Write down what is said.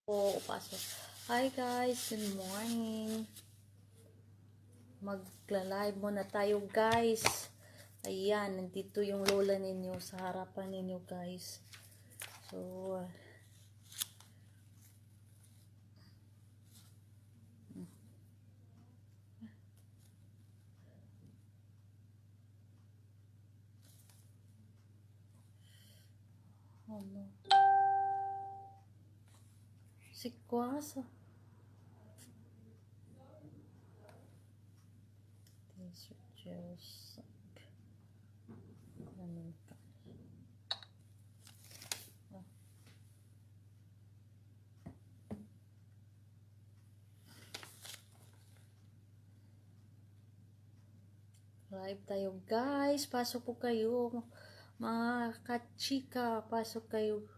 Pasok. Hi guys, good morning. Magla-live muna tayo guys. Ayan, nandito yung lola ninyo sa harapan ninyo guys. So, ano? Si Kwasa. Live tayo guys. Pasok po kayo. Mga kachika, pasok kayo.